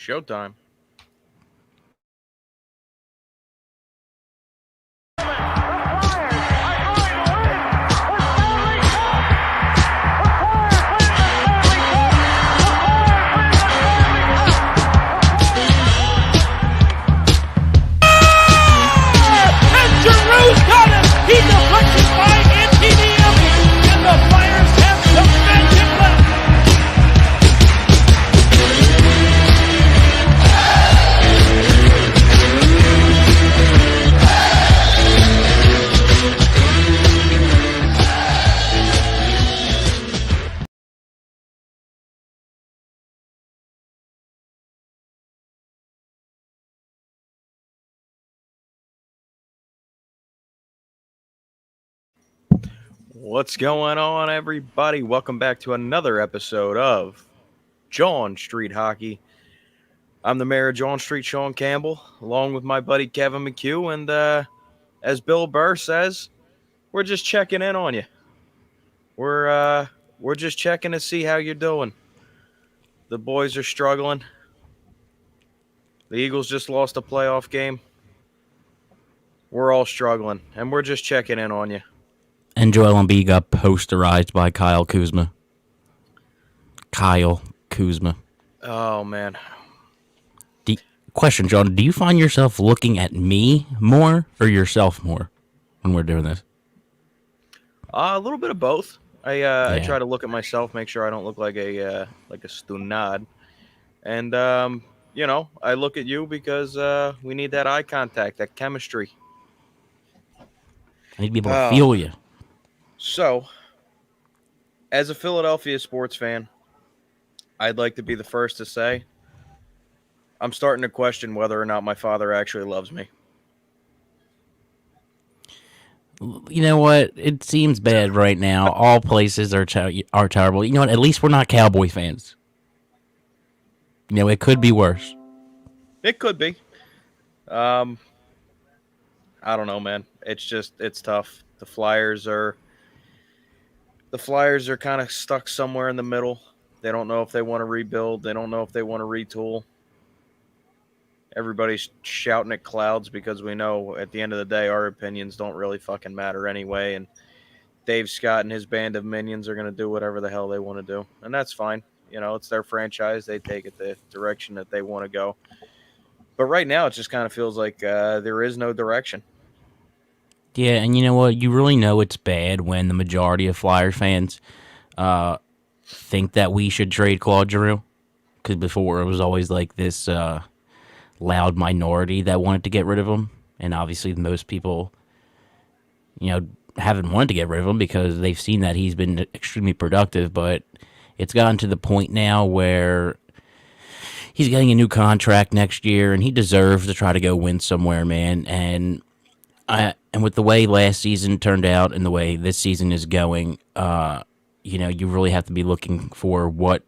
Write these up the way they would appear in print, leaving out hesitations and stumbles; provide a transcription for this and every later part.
Showtime. He deflects it by NTDM, and the Flyers have some magic left. What's going on, everybody? Welcome back to another episode of John Street Hockey. I'm the mayor of John Street, Sean Campbell, along with my buddy Kevin McHugh, and as Bill Burr says, we're just checking in on you. We're just checking to see how you're doing. The boys are struggling. The Eagles just lost a playoff game. We're all struggling, and we're just checking in on you. And Joel Embiid got posterized by Kyle Kuzma. Oh, man. Question, John, do you find yourself looking at me more or yourself more when we're doing this? A little bit of both. I try to look at myself, make sure I don't look like a stunad. And, I look at you because we need that eye contact, that chemistry. I need to be able to feel you. So, as a Philadelphia sports fan, I'd like to be the first to say I'm starting to question whether or not my father actually loves me. You know what? It seems bad right now. All places are terrible. You know what? At least we're not Cowboy fans. You know, it could be worse. It could be. I don't know, man. It's tough. The Flyers are kind of stuck somewhere in the middle. They don't know if they want to rebuild. They don't know if they want to retool. Everybody's shouting at clouds because we know at the end of the day our opinions don't really fucking matter anyway. And Dave Scott and his band of minions are going to do whatever the hell they want to do. And that's fine. You know, it's their franchise. They take it the direction that they want to go. But right now it just kind of feels like there is no direction. Yeah, and you know what? You really know it's bad when the majority of Flyers fans think that we should trade Claude Giroux. Because before it was always like this loud minority that wanted to get rid of him. And obviously most people, haven't wanted to get rid of him because they've seen that he's been extremely productive. But it's gotten to the point now where he's getting a new contract next year and he deserves to try to go win somewhere, man. And with the way last season turned out and the way this season is going, you really have to be looking for what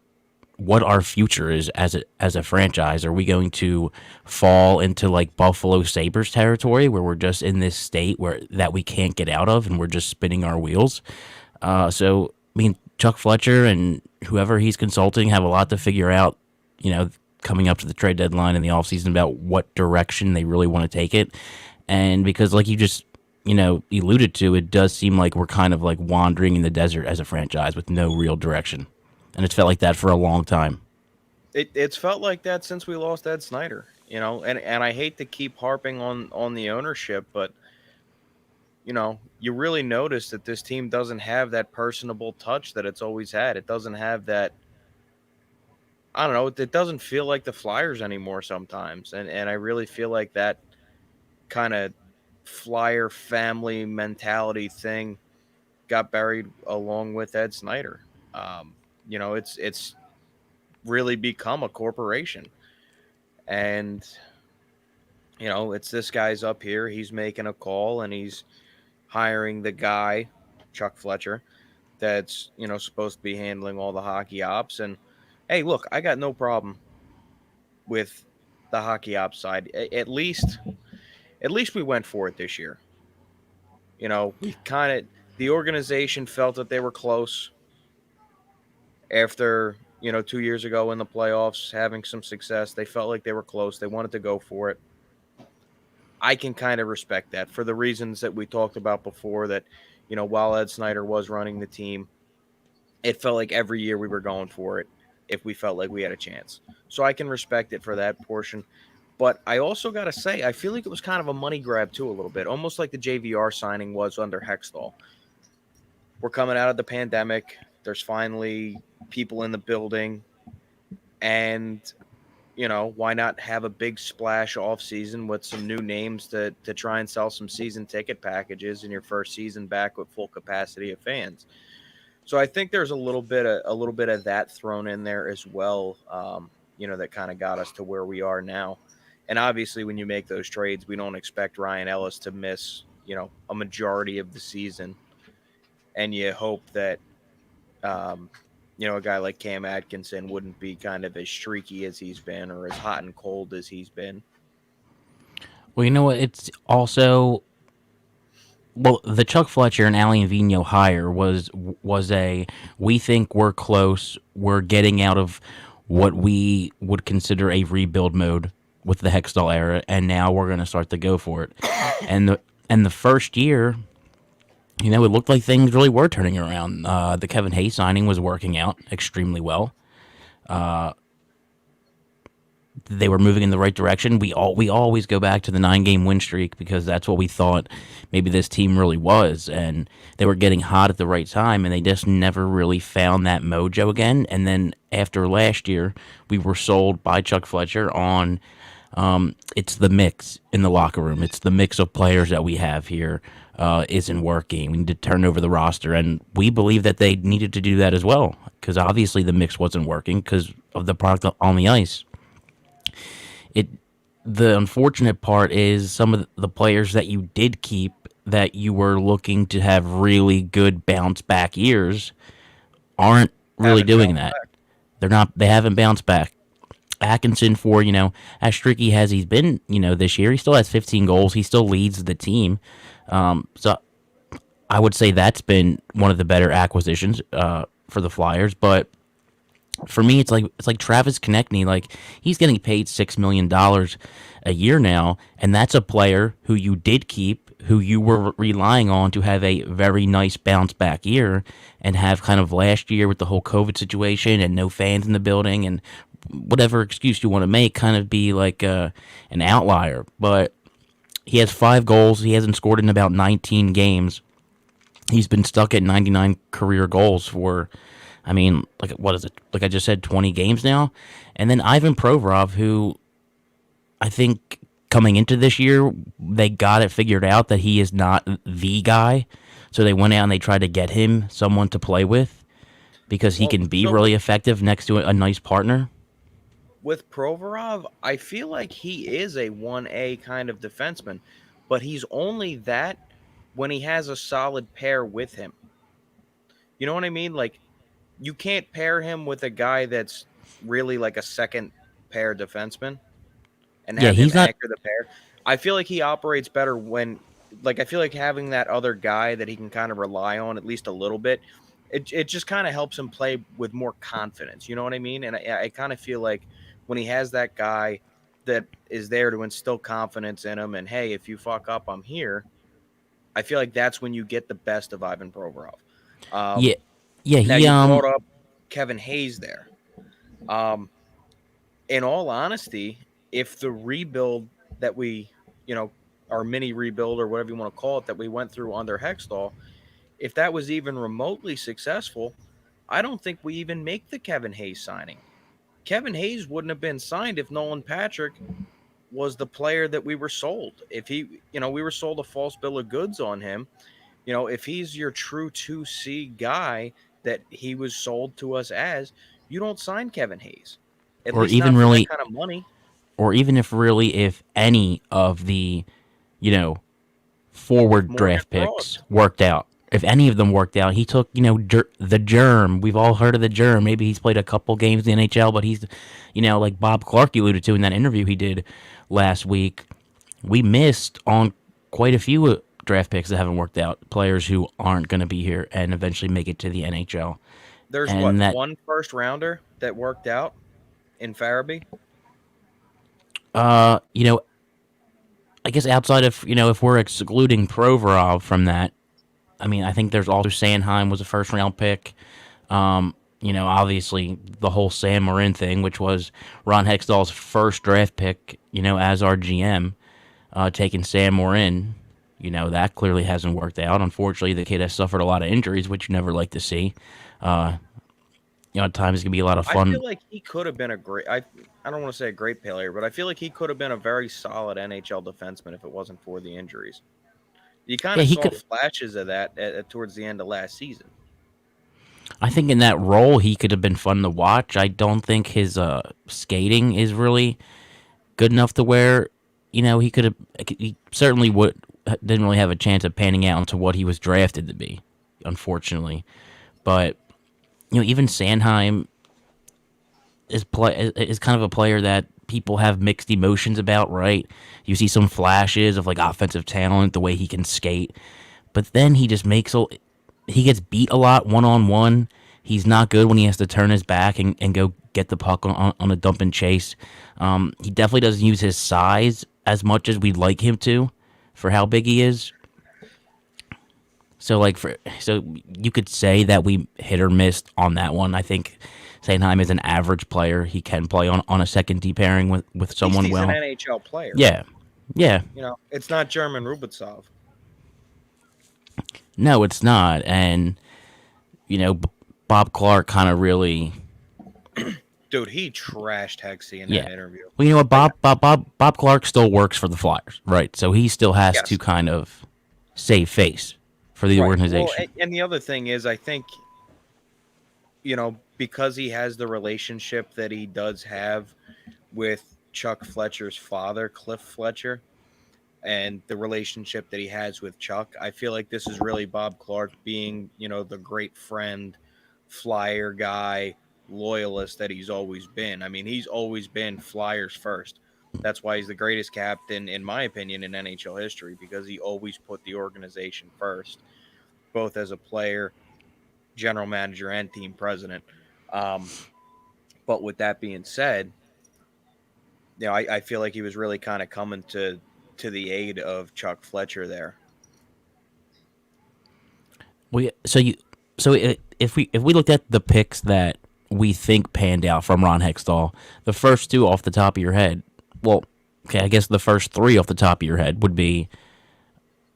our future is as a franchise. Are we going to fall into like Buffalo Sabres territory where we're just in this state that we can't get out of and we're just spinning our wheels? So, Chuck Fletcher and whoever he's consulting have a lot to figure out, coming up to the trade deadline in the offseason about what direction they really want to take it. And because like you just, alluded to, it does seem like we're kind of like wandering in the desert as a franchise with no real direction. And it's felt like that for a long time. It's felt like that since we lost Ed Snyder, and I hate to keep harping on the ownership, but, you really notice that this team doesn't have that personable touch that it's always had. It doesn't have that, I don't know, it doesn't feel like the Flyers anymore sometimes. And I really feel like that kind of Flyer family mentality thing got buried along with Ed Snyder. It's really become a corporation. And, it's this guy's up here. He's making a call and he's hiring the guy, Chuck Fletcher, that's, supposed to be handling all the hockey ops. And, hey, look, I got no problem with the hockey ops side. At least we went for it this year. The organization felt that they were close after 2 years ago in the playoffs, having some success. They felt like they were close. They wanted to go for it. I can kind of respect that for the reasons that we talked about before that, while Ed Snyder was running the team, it felt like every year we were going for it if we felt like we had a chance. So I can respect it for that portion. But I also got to say, I feel like it was kind of a money grab too, a little bit, almost like the JVR signing was under Hextall. We're coming out of the pandemic. There's finally people in the building. And, why not have a big splash off season with some new names to try and sell some season ticket packages in your first season back with full capacity of fans. So I think there's a little bit of that thrown in there as well, that kind of got us to where we are now. And obviously, when you make those trades, we don't expect Ryan Ellis to miss, a majority of the season. And you hope that, a guy like Cam Atkinson wouldn't be kind of as streaky as he's been or as hot and cold as he's been. Well, you know what? It's also the Chuck Fletcher and Allie Vino hire was a we think we're close. We're getting out of what we would consider a rebuild mode with the Hextall era, and now we're going to start to go for it. And the first year, it looked like things really were turning around. The Kevin Hayes signing was working out extremely well. They were moving in the right direction. We always go back to the 9-game win streak because that's what we thought maybe this team really was, and they were getting hot at the right time, and they just never really found that mojo again. And then after last year, we were sold by Chuck Fletcher on it's the mix in the locker room. It's the mix of players that we have here isn't working. We need to turn over the roster, and we believe that they needed to do that as well because obviously the mix wasn't working because of the product on the ice. The unfortunate part is some of the players that you did keep that you were looking to have really good bounce back years aren't really doing that. They haven't bounced back. Atkinson, for as streaky as he's been this year, he still has 15 goals. He still leads the team. So I would say that's been one of the better acquisitions for the Flyers. But for me, it's like Travis Konechny. Like, he's getting paid $6 million a year now, and that's a player who you did keep, who you were relying on to have a very nice bounce back year, and have kind of last year with the whole COVID situation and no fans in the building and whatever excuse you want to make, kind of be like an outlier. But he has 5 goals. He hasn't scored in about 19 games. He's been stuck at 99 career goals for, what is it? Like I just said, 20 games now. And then Ivan Provorov, who I think coming into this year, they got it figured out that he is not the guy. So they went out and they tried to get him someone to play with because he can be really effective next to a nice partner. With Provorov, I feel like he is a 1A kind of defenseman, but he's only that when he has a solid pair with him. You know what I mean? Like, you can't pair him with a guy that's really like a second pair defenseman and have him anchor the pair. I feel like he operates better when, I feel like having that other guy that he can kind of rely on at least a little bit, it just kind of helps him play with more confidence. You know what I mean? And I kind of feel like when he has that guy that is there to instill confidence in him and, hey, if you fuck up, I'm here, I feel like that's when you get the best of Ivan Provorov. Yeah, he brought up Kevin Hayes there. In all honesty, if the rebuild that we, our mini rebuild or whatever you want to call it, that we went through under Hextall, if that was even remotely successful, I don't think we even make the Kevin Hayes signing. Kevin Hayes wouldn't have been signed if Nolan Patrick was the player that we were sold. If he, we were sold a false bill of goods on him, if he's your true 2C guy that he was sold to us as, you don't sign Kevin Hayes. Or even really kind of money. Or even if any of the, forward draft picks worked out. If any of them worked out, he took, the Germ. We've all heard of the Germ. Maybe he's played a couple games in the NHL, but he's, like Bob Clark alluded to in that interview he did last week. We missed on quite a few draft picks that haven't worked out. Players who aren't going to be here and eventually make it to the NHL. There's what, and that one first rounder that worked out in Farabee? you know, I guess outside of if we're excluding Provorov from that, I mean, I think there's also Sanheim was a first round pick. Obviously the whole Sam Marin thing, which was Ron Hextall's first draft pick, as our GM, taking Sam Marin. That clearly hasn't worked out. Unfortunately, the kid has suffered a lot of injuries, which you never like to see. At times it can be a lot of I fun. feel like he could have been a great. I don't want to say a great player, but I feel like he could have been a very solid NHL defenseman if it wasn't for the injuries. You kind Yeah, of he saw could. flashes of that towards the end of last season. I think in that role he could have been fun to watch. I don't think his skating is really good enough to where he could have. He certainly didn't really have a chance of panning out into what he was drafted to be, unfortunately. But even Sanheim is kind of a player that people have mixed emotions about, right? You see some flashes of like offensive talent, the way he can skate, but then he just he gets beat a lot one on one. He's not good when he has to turn his back and go get the puck on a dump and chase. He definitely doesn't use his size as much as we'd like him to for how big he is. So you could say that we hit or missed on that one. I think Sanheim is an average player. He can play on a second D pairing with someone He's well. an NHL player. Yeah. It's not German Rubitsov. No, it's not. And Bob Clark kind of really. Dude, he trashed Hexy in that interview. Well, you know what, Bob Clark still works for the Flyers, right? So he still has to kind of save face for the organization. Well, and the other thing is, I think, because he has the relationship that he does have with Chuck Fletcher's father, Cliff Fletcher, and the relationship that he has with Chuck, I feel like this is really Bob Clark being, the great friend, Flyer guy, loyalist that he's always been. I mean, he's always been Flyers first. That's why he's the greatest captain, in my opinion, in NHL history, because he always put the organization first, both as a player, general manager, and team president. But with that being said, I feel like he was really kind of coming to the aid of Chuck Fletcher there. If we looked at the picks that we think panned out from Ron Hextall, the first two off the top of your head, well, okay, I guess the first three off the top of your head would be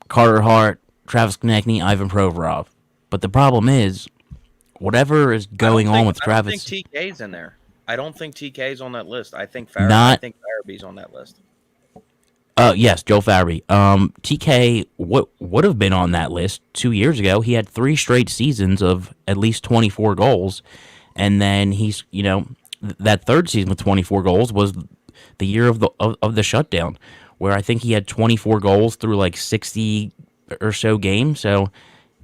Carter Hart, Travis Konecny, Ivan Provorov. But the problem is, whatever is going on with Travis, I don't think TK's in there. I don't think TK's on that list. I think Farabee's on that list. Yes, Joel Farabee. TK would have been on that list 2 years ago. He had 3 straight seasons of at least 24 goals, and then he's that third season with 24 goals was the year of the shutdown, where I think he had 24 goals through like 60 or so games. So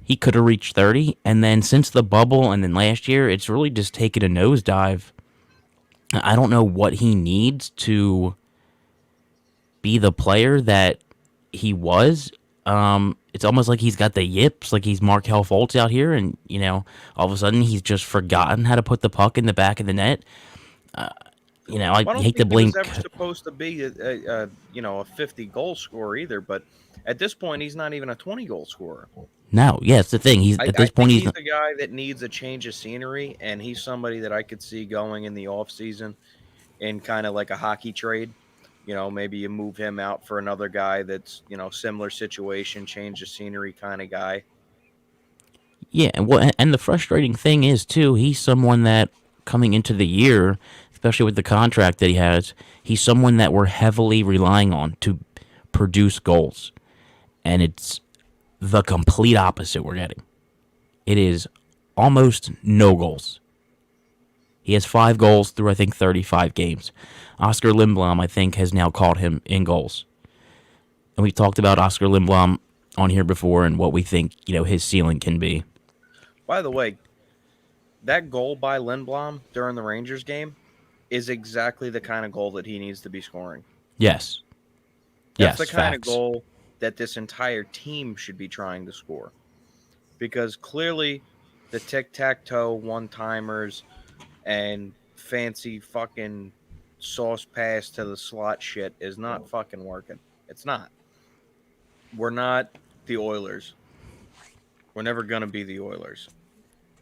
he could have reached 30, and then since the bubble and then last year, it's really just taken a nosedive. I don't know what he needs to be the player that he was. It's almost like he's got the yips, like he's Markel Fultz out here, and all of a sudden he's just forgotten how to put the puck in the back of the net. I hate to blame. He was ever supposed to be a 50 goal scorer either, but at this point he's not even a 20 goal scorer. No, yeah, it's the thing. He's at this point he's the guy that needs a change of scenery, and he's somebody that I could see going in the off season in kind of like a hockey trade. Maybe you move him out for another guy that's, similar situation, change of scenery kind of guy. Yeah, and the frustrating thing is, too, he's someone that coming into the year, especially with the contract that he has, he's someone that we're heavily relying on to produce goals. And it's the complete opposite we're getting. It is almost no goals. He has 5 goals through, I think, 35 games. Oscar Lindblom, I think, has now caught him in goals. And we've talked about Oscar Lindblom on here before and what we think, his ceiling can be. By the way, that goal by Lindblom during the Rangers game is exactly the kind of goal that he needs to be scoring. Yes. That's the kind of goal that this entire team should be trying to score. Because clearly the tic-tac-toe one-timers and fancy fucking sauce pass to the slot shit is not fucking working. It's not. We're not the Oilers. We're never going to be the Oilers.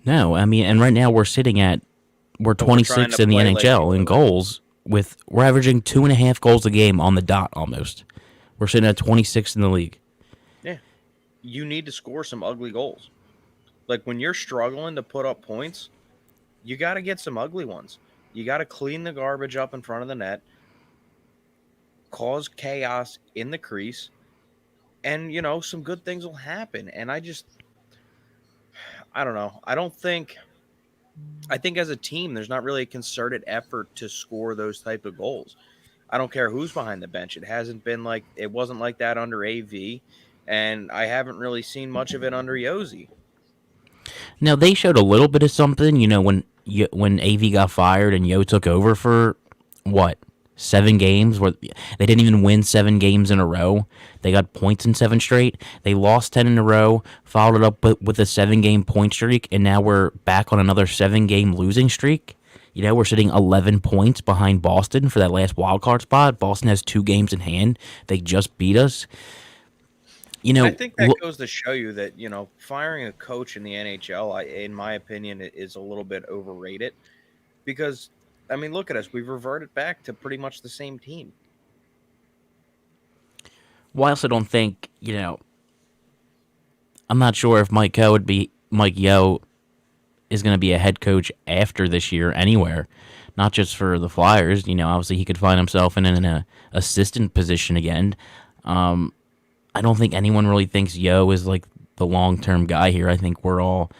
No, I mean, and right now we're 26th in the NHL in goals. We're averaging 2.5 goals a game on the dot almost. We're sitting at 26th in the league. Yeah, you need to score some ugly goals. Like when you're struggling to put up points, you got to get some ugly ones. You got to clean the garbage up in front of the net, cause chaos in the crease, and some good things will happen. And I don't know. I think as a team, there's not really a concerted effort to score those type of goals. I don't care who's behind the bench. It wasn't like that under AV, and I haven't really seen much of it under Yossi. Now they showed a little bit of something, when AV got fired and Yo took over for 7 games where they didn't even win 7 games in a row. They got points in 7 straight. They lost 10 in a row, followed it up with a 7-game point streak, and now we're back on another 7-game losing streak. We're sitting 11 points behind Boston for that last wild card spot. Boston has 2 games in hand. They just beat us. I think that goes to show you that, firing a coach in the NHL, in my opinion, is a little bit overrated because, I mean, look at us. We've reverted back to pretty much the same team. Well, I also don't think, I'm not sure if Mike Yeo is going to be a head coach after this year anywhere, not just for the Flyers. Obviously he could find himself in an assistant position again. I don't think anyone really thinks Yeo is like the long-term guy here. I think we're all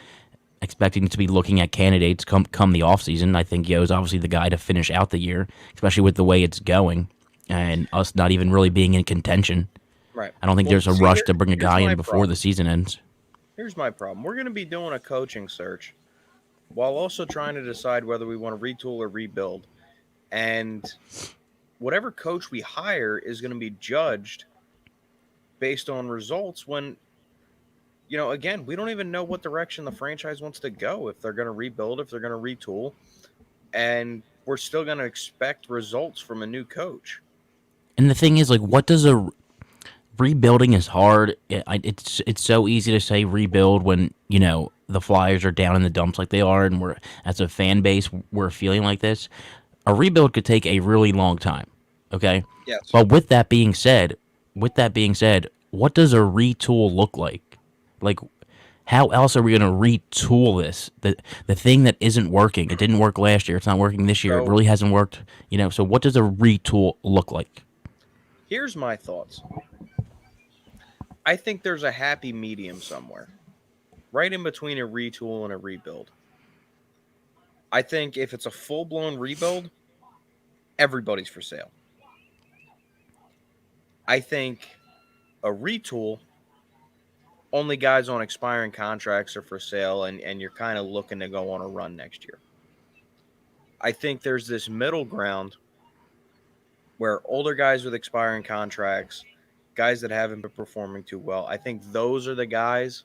expecting to be looking at candidates come the offseason. I think Yeo's obviously the guy to finish out the year, especially with the way it's going and us not even really being in contention. Right. I don't think there's a rush to bring a guy in before the season ends. Here's my problem. We're going to be doing a coaching search while also trying to decide whether we want to retool or rebuild. And whatever coach we hire is going to be judged based on results when, again, we don't even know what direction the franchise wants to go, if they're going to rebuild, if they're going to retool, and we're still going to expect results from a new coach. And the thing is, what does rebuilding is hard. It's so easy to say rebuild when, the Flyers are down in the dumps like they are, and we're, as a fan base, we're feeling like this. A rebuild could take a really long time, okay? Yes. But with that being said, what does a retool look like? Like, how else are we going to retool this? The thing that isn't working. It didn't work last year. It's not working this year. It really hasn't worked. So what does a retool look like? Here's my thoughts. I think there's a happy medium somewhere, right in between a retool and a rebuild. I think if it's a full-blown rebuild, everybody's for sale. I think a retool, only guys on expiring contracts are for sale, and you're kind of looking to go on a run next year. I think there's this middle ground where older guys with expiring contracts, guys that haven't been performing too well, I think those are the guys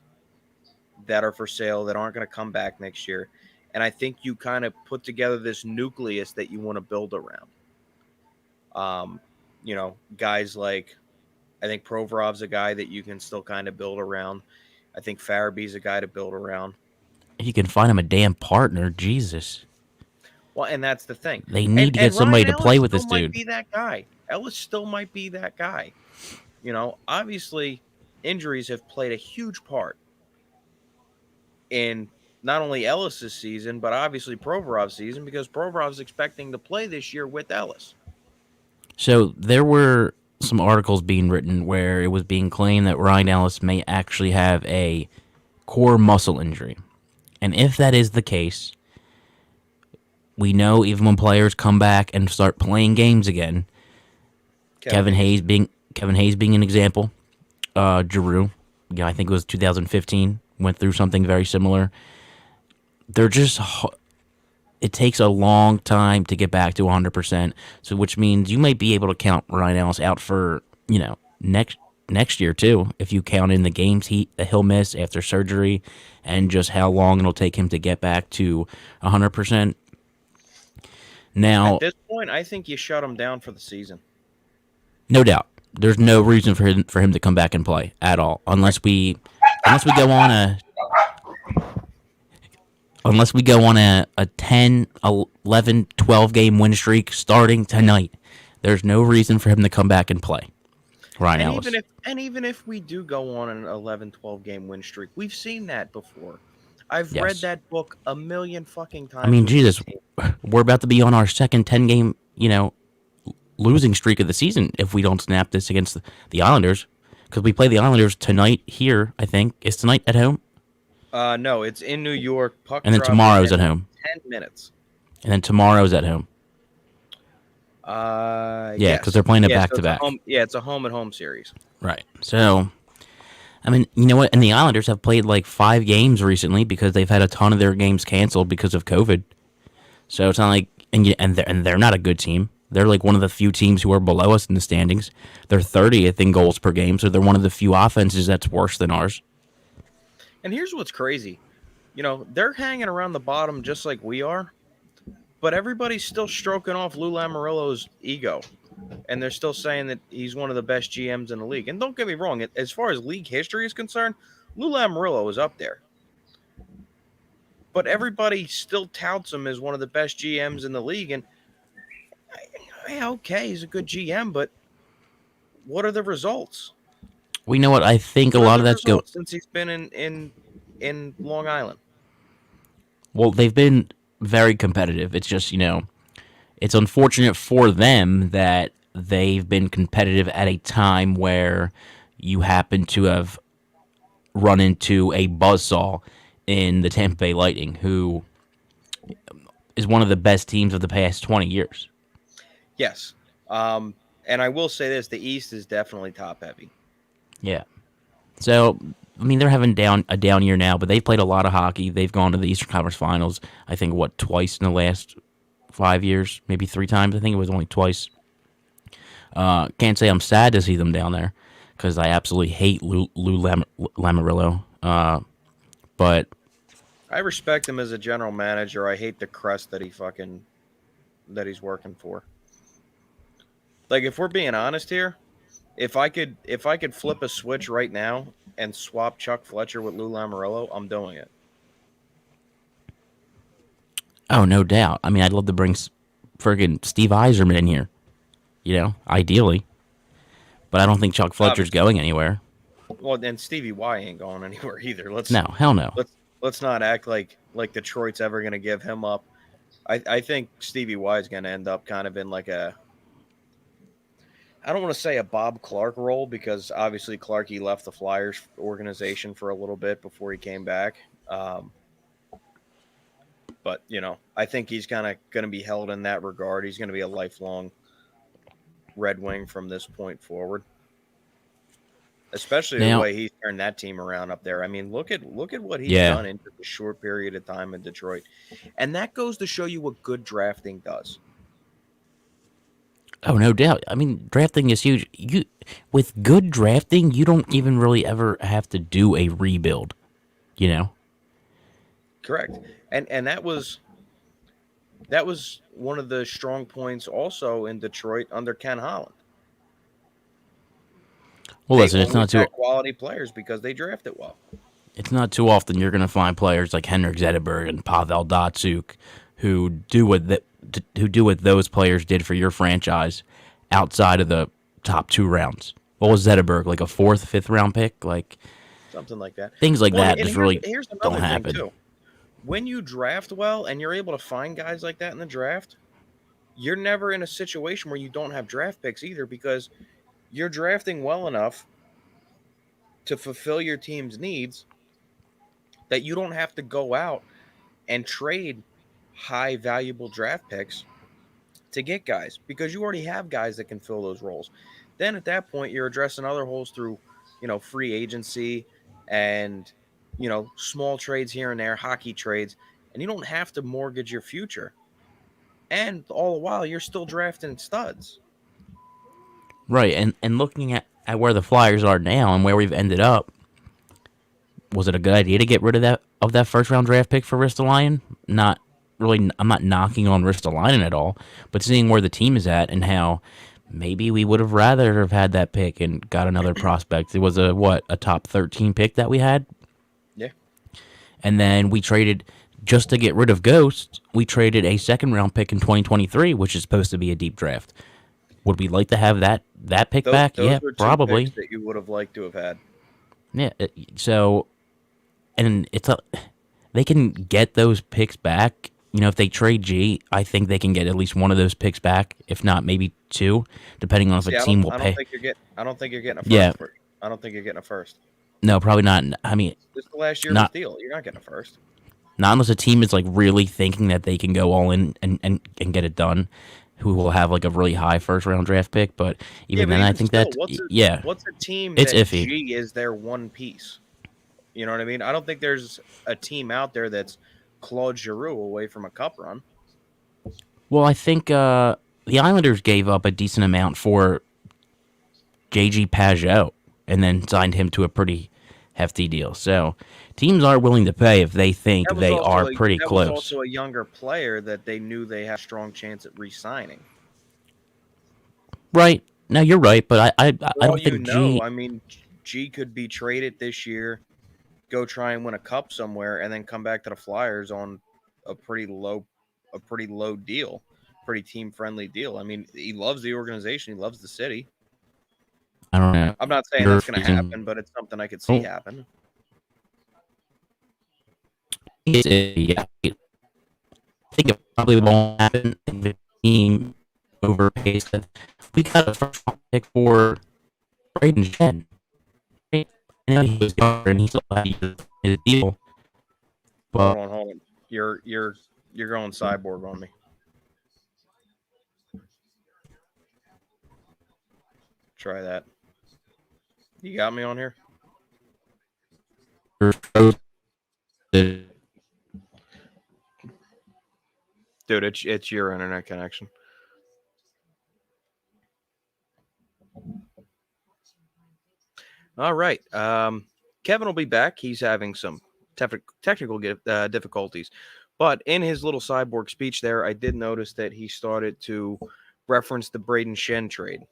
that are for sale that aren't going to come back next year. And I think you kind of put together this nucleus that you want to build around. Guys like, I think Provorov's a guy that you can still kind of build around. I think Farabee's a guy to build around. You can find him a damn partner, Jesus. Well, and that's the thing. They need to get somebody to play with this dude. Might be that guy. Ellis still might be that guy. Obviously, injuries have played a huge part in not only Ellis's season, but obviously Provorov's season, because Provorov's expecting to play this year with Ellis. So there were some articles being written where it was being claimed that Ryan Ellis may actually have a core muscle injury. And if that is the case, we know even when players come back and start playing games again, Kevin Hayes being an example, Giroux, I think it was 2015, went through something very similar. It takes a long time to get back to 100%. So, which means you might be able to count Ryan Ellis out for, next year too, if you count in the games he'll miss after surgery, and just how long it'll take him to get back to 100%. Now, At this point, I think you shut him down for the season. no doubt, there's no reason for him to come back and play at all, unless we go on a 10, 11, 12 game win streak starting tonight. There's no reason for him to come back and play. Ryan Ellis. Even if we do go on an 11, 12 game win streak, we've seen that before. I've Yes. read that book a million fucking times. I mean, with this Jesus, team. we're about to be on our second 10 game, losing streak of the season if we don't snap this against the Islanders, because we play the Islanders tonight here. I think is tonight at home, No, it's in New York. Puck and then drop tomorrow's in at home, 10 minutes. and then tomorrow's at home. Yeah, Yeah, because they're playing it back to back. It's a home and home series. Right. So, I mean, you know what? And the Islanders have played like 5 games recently because they've had a ton of their games canceled because of COVID. So it's not like, and they're not a good team. They're like one of the few teams who are below us in the standings. They're 30th in goals per game, so they're one of the few offenses that's worse than ours. And here's what's crazy. They're hanging around the bottom just like we are, but everybody's still stroking off Lou Lamoriello's ego. And they're still saying that he's one of the best GMs in the league. And don't get me wrong, as far as league history is concerned, Lou Lamoriello is up there. But everybody still touts him as one of the best GMs in the league. And okay, he's a good GM, but what are the results? We know what I think a What are lot the of that's results since he's been in Long Island. Well, they've been very competitive. It's just, it's unfortunate for them that they've been competitive at a time where you happen to have run into a buzzsaw in the Tampa Bay Lightning, who is one of the best teams of the past 20 years. Yes. And I will say this, the East is definitely top heavy. Yeah. So, I mean, they're having a down year now, but they've played a lot of hockey. They've gone to the Eastern Conference Finals, I think, twice in the last 5 years, maybe 3 times. I think it was only twice. Can't say I'm sad to see them down there because I absolutely hate Lou Lamoriello. But I respect him as a general manager. I hate the crest that he's working for. Like, if we're being honest here, if I could flip a switch right now and swap Chuck Fletcher with Lou Lamoriello, I'm doing it. oh, no doubt. I mean, I'd love to bring friggin' Steve Yzerman in here, ideally. But I don't think Chuck Fletcher's going anywhere. Well, and Stevie Y ain't going anywhere either. No, hell no. Let's not act like Detroit's ever going to give him up. I think Stevie Y is going to end up kind of in like I don't want to say a Bob Clark role, because obviously Clarkey left the Flyers organization for a little bit before he came back. But, I think he's kind of going to be held in that regard. He's going to be a lifelong Red Wing from this point forward. Especially the way he's turned that team around up there. I mean, look at what he's done in a short period of time in Detroit. And that goes to show you what good drafting does. Oh, no doubt. I mean, drafting is huge. With good drafting, you don't even really ever have to do a rebuild, Correct. And that was one of the strong points also in Detroit under Ken Holland. Well, listen, it's not too quality players because they draft it well. It's not too often you're going to find players like Henrik Zetterberg and Pavel Datsyuk who do what those players did for your franchise outside of the top 2 rounds. What was Zetterberg, like a 4th, 5th round pick, like something like that? Things like that just really don't thing happen. Too. When you draft well and you're able to find guys like that in the draft, you're never in a situation where you don't have draft picks either, because you're drafting well enough to fulfill your team's needs that you don't have to go out and trade high valuable draft picks to get guys, because you already have guys that can fill those roles. Then at that point, you're addressing other holes through, free agency and, small trades here and there, hockey trades, and you don't have to mortgage your future. And all the while, you're still drafting studs. Right, and looking at at where the Flyers are now and where we've ended up, was it a good idea to get rid of that first round draft pick for Ristolainen? Not really. I'm not knocking on Ristolainen at all, but seeing where the team is at and how maybe we would have rather have had that pick and got another prospect. It was a top 13 pick that we had, Yeah. and then we traded just to get rid of Ghost. We traded a second round pick in 2023, which is supposed to be a deep draft. Would we like to have that pick back? Those Yeah, were two probably. picks that you would have liked to have had. Yeah. So, and they can get those picks back. You know, if they trade G, I think they can get at least one of those picks back, if not maybe two, depending on if See, a team will I pay. don't think you're getting. I don't think you're getting a first. Yeah. I don't think you're getting a first. No, probably not. I mean, This is the last year of not the deal. You're not getting a first. not unless a team is like really thinking that they can go all in and get it done, who will have like a really high first round draft pick. But even then, I think still, that what's a team it's that iffy. G is their one piece? You know what I mean? I don't think there's a team out there that's Claude Giroux away from a cup run. Well, I think the Islanders gave up a decent amount for JG Pageau and then signed him to a pretty hefty deal. So teams are willing to pay if they think they are pretty close. That was also a younger player that they knew they had a strong chance at re-signing. Right. No, you're right, but I don't think G. I mean, G could be traded this year, go try and win a cup somewhere, and then come back to the Flyers on a pretty low deal, pretty team friendly deal. I mean, he loves the organization, he loves the city. I don't know. I'm not saying that's going to happen, but it's something I could see happen. Yeah, I think it probably won't happen. The team overpays. We got a first round pick for Braden Shen. Right? I know he was younger and he still had his deal. But Hold on. You're going cyborg on me. Try that. You got me on here? Dude, it's your internet connection. All right. Kevin will be back. He's having some technical difficulties. But in his little cyborg speech there, I did notice that he started to reference the Braden Shen trade.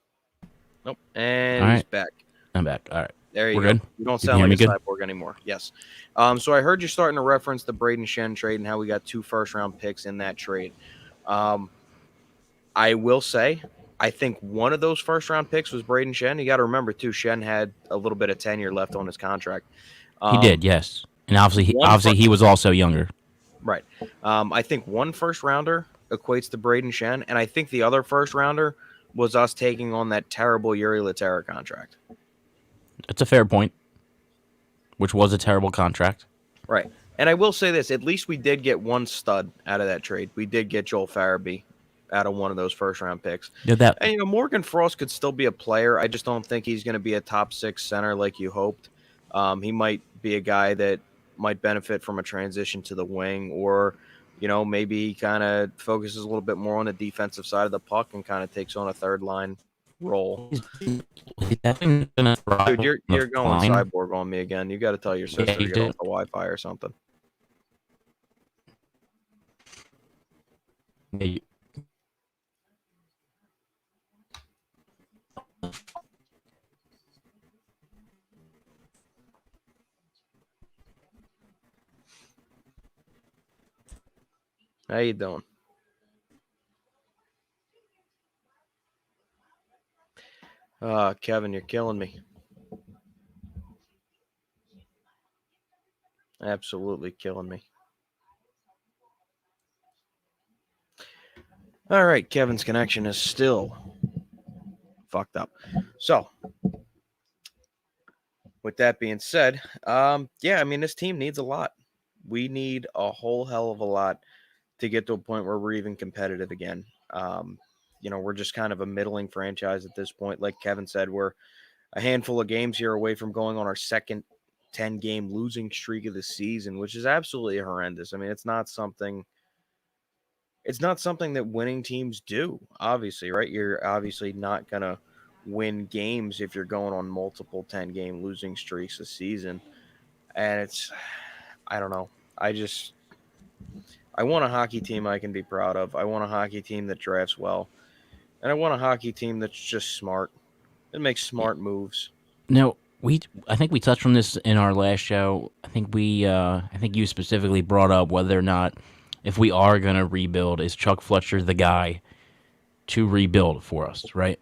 Nope. And he's back. I'm back. All right. There you We're go. good? You don't sound like a cyborg anymore. Yes. So I heard you starting to reference the Braden Shen trade and how we got 2 first-round picks in that trade. I will say, I think one of those first-round picks was Braden Shen. You got to remember, too, Shen had a little bit of tenure left on his contract. He did, yes. And obviously he was also younger. Right. I think one first-rounder equates to Braden Shen, and I think the other first-rounder was us taking on that terrible Yuri Laterra contract. It's a fair point, which was a terrible contract. Right. And I will say this, at least we did get one stud out of that trade. We did get Joel Farabee out of one of those first-round picks. Yeah, and, Morgan Frost could still be a player. I just don't think he's going to be a top 6 center like you hoped. He might be a guy that might benefit from a transition to the wing, or, maybe he kind of focuses a little bit more on the defensive side of the puck and kind of takes on a third-line role. Dude, you're going cyborg on me again. You got to tell your sister to get off the Wi-Fi or something. Yeah, How you doing? Kevin, you're killing me. Absolutely killing me. All right, Kevin's connection is still fucked up. So, with that being said, this team needs a lot. We need a whole hell of a lot to get to a point where we're even competitive again. We're just kind of a middling franchise at this point. Like Kevin said, we're a handful of games here away from going on our second 10-game losing streak of the season, which is absolutely horrendous. I mean, it's not something that winning teams do, obviously, right? You're obviously not going to win games if you're going on multiple 10-game losing streaks a season. And I don't know. I want a hockey team I can be proud of. I want a hockey team that drafts well. And I want a hockey team that's just smart. It makes smart moves. No, I think we touched on this in our last show. I think you specifically brought up whether or not if we are going to rebuild, is Chuck Fletcher the guy to rebuild for us, right?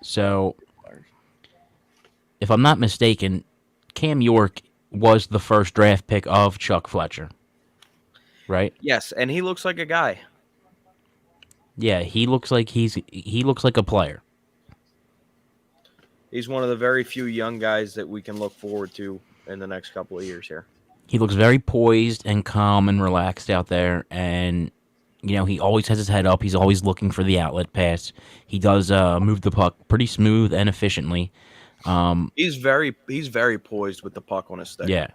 So, if I'm not mistaken, Cam York was the first draft pick of Chuck Fletcher, right? Yes, and he looks like a guy. Yeah, he looks like a player. He's one of the very few young guys that we can look forward to in the next couple of years here. He looks very poised and calm and relaxed out there, and he always has his head up. He's always looking for the outlet pass. He does move the puck pretty smooth and efficiently. He's very poised with the puck on his stick. Yeah,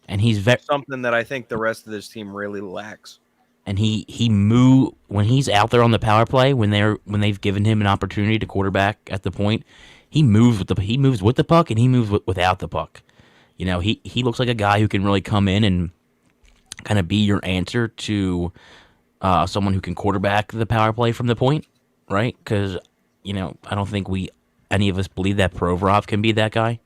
and he's something that I think the rest of this team really lacks. And he move when he's out there on the power play when they've given him an opportunity to quarterback at the point. He moves with the puck and he moves without the puck. He looks like a guy who can really come in and kind of be your answer to someone who can quarterback the power play from the point, right? Because I don't think any of us believe that Provorov can be that guy.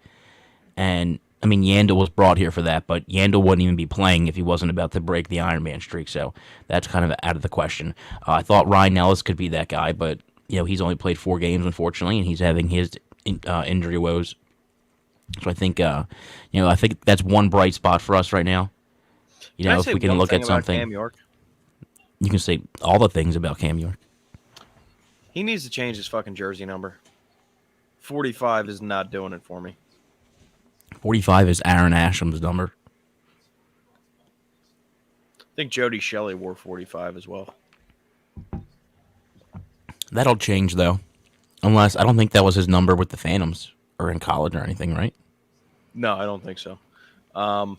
And I mean, Yandel was brought here for that, but Yandel wouldn't even be playing if he wasn't about to break the Iron Man streak. So that's kind of out of the question. I thought Ryan Ellis could be that guy, but he's only played 4 games, unfortunately, and he's having his injury woes. So I think I think that's one bright spot for us right now. If we can look at something, Cam York? You can say all the things about Cam York. He needs to change his fucking jersey number. 45 is not doing it for me. 45 is Aaron Asham's number. I think Jody Shelley wore 45 as well. That'll change, though. Unless, I don't think that was his number with the Phantoms or in college or anything, right? No, I don't think so. I'm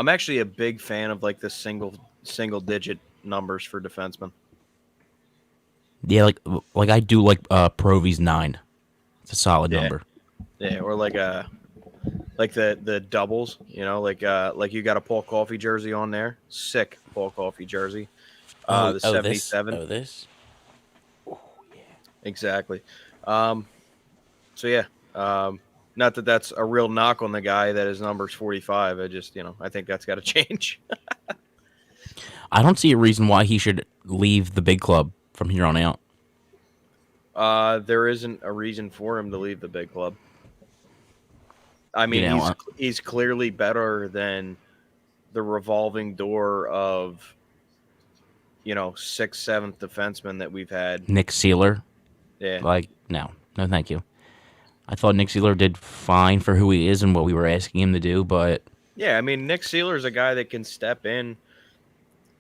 actually a big fan of like the single digit numbers for defensemen. Yeah, like I do like Provy's 9. It's a solid number. Yeah, or like the doubles, like you got a Paul Coffey jersey on there. Sick Paul Coffey jersey. The 77. This? Oh, yeah. Exactly. Not that that's a real knock on the guy that his number's 45. I just, I think that's got to change. I don't see a reason why he should leave the big club from here on out. There isn't a reason for him to leave the big club. I mean, he's clearly better than the revolving door of, 6th, 7th defenseman that we've had. Nick Seeler. Yeah. No, thank you. I thought Nick Seeler did fine for who he is and what we were asking him to do, but... Yeah, I mean, Nick Seeler's a guy that can step in